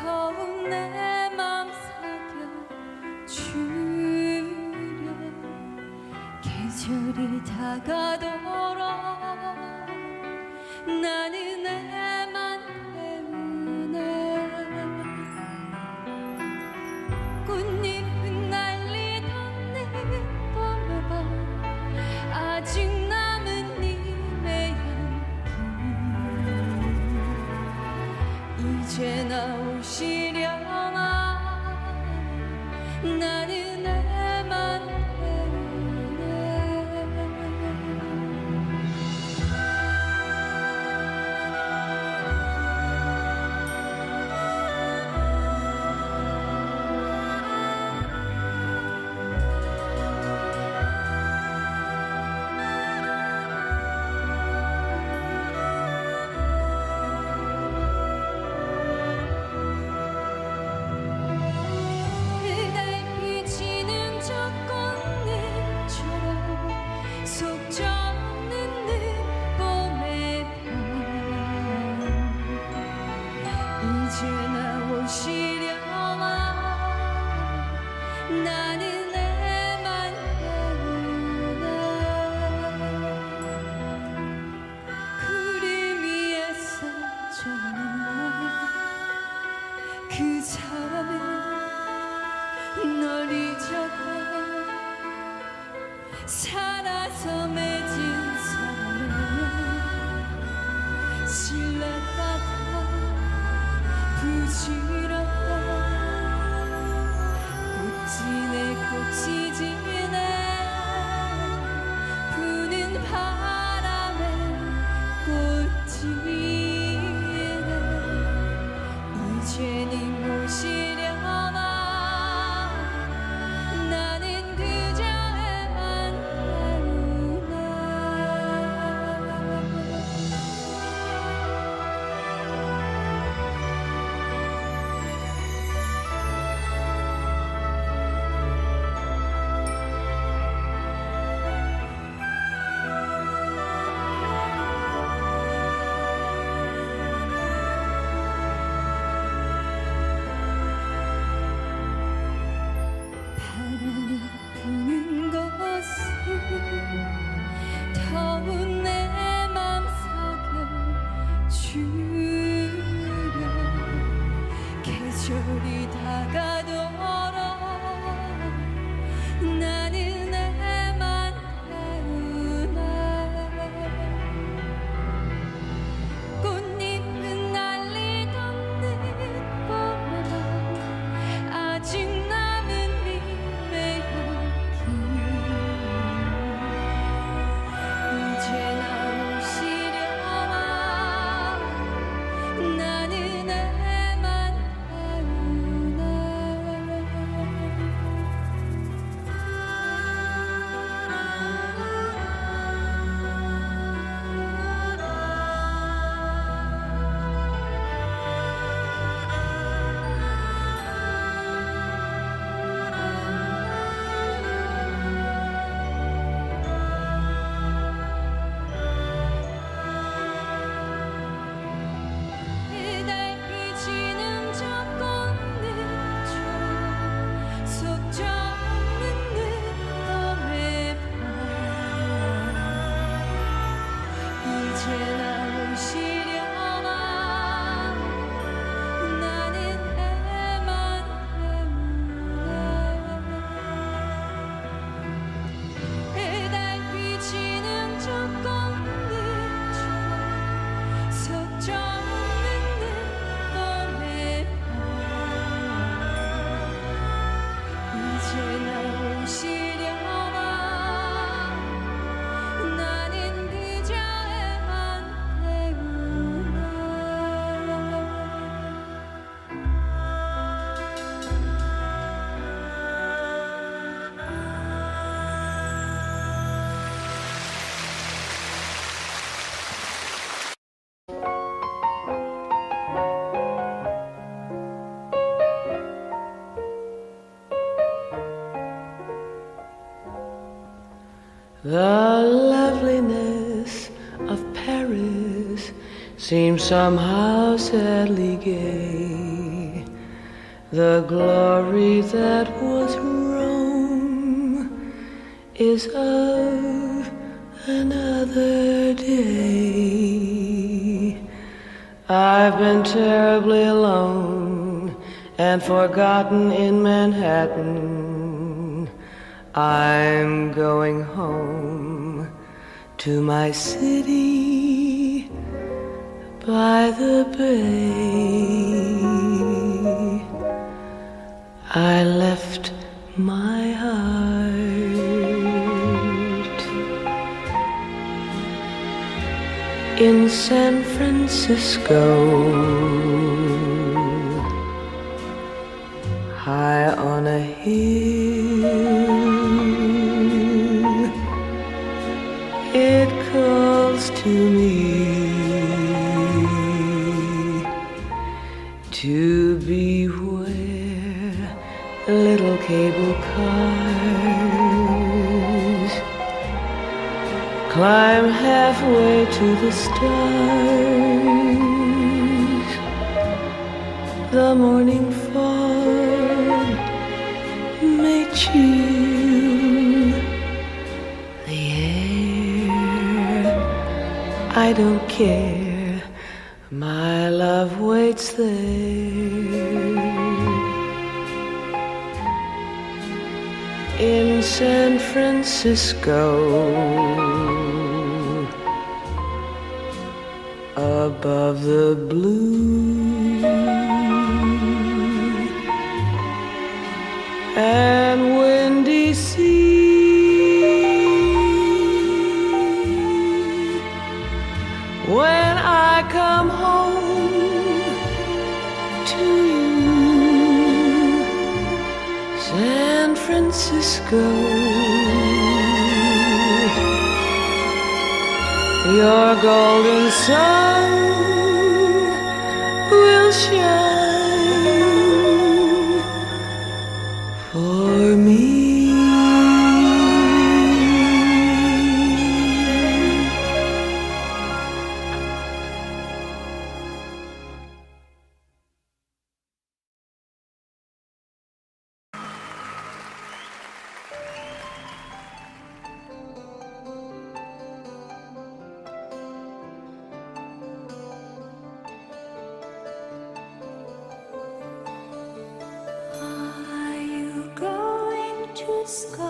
더운 내 맘 사겨주려 계절이 다가도록 나는 애만 때문에 꽃잎은 날리던 네 봄의 밤 아직 남은 님의 향기 이제 나오시려나 나는 애만 때문에 이제 나오시려나 나는 애만 때문에 그림 위에 써져있는 그 사람은 널 잊었다 살아서 맺은 사랑은 실내바다 부질없다 꽃지네 꽃이지네 부는 바람에 꽃지네 이제는 모시려나 나는 그저 애만 때문에 바람이 부는 곳은 더운 내 맘 사겨주려 계절이 다가도록 나는 애만 때문에 꽃잎은 날리던 늦봄의 밤 아직 남은 님의 향기 이제 나오시려나 나는 애만 때문에 달빛이 지는 저 꽃잎처럼 속 젖는 늦봄의 밤 이제 나오시려나 나는 애만 때문에 달빛 지는 저 꽃잎처럼 속 젖는 늦봄의 밤 이제 나오시려나 나는 그저 애만 때문에 The loveliness of Paris seems somehow sadly gay. The glory that was Rome is of another day. I've been terribly alone and forgotten in Manhattan. I'm going home to my city by the bay. I left my heart in San Francisco, high on a hill. It calls to me to be where little cable cars climb halfway to the stars. The morning fog may chill the air. I don't care, my love waits there. In San Francisco, above the blue and windy sea, when I come home to you, San Francisco, your golden sun will shine for me. Are you going to school?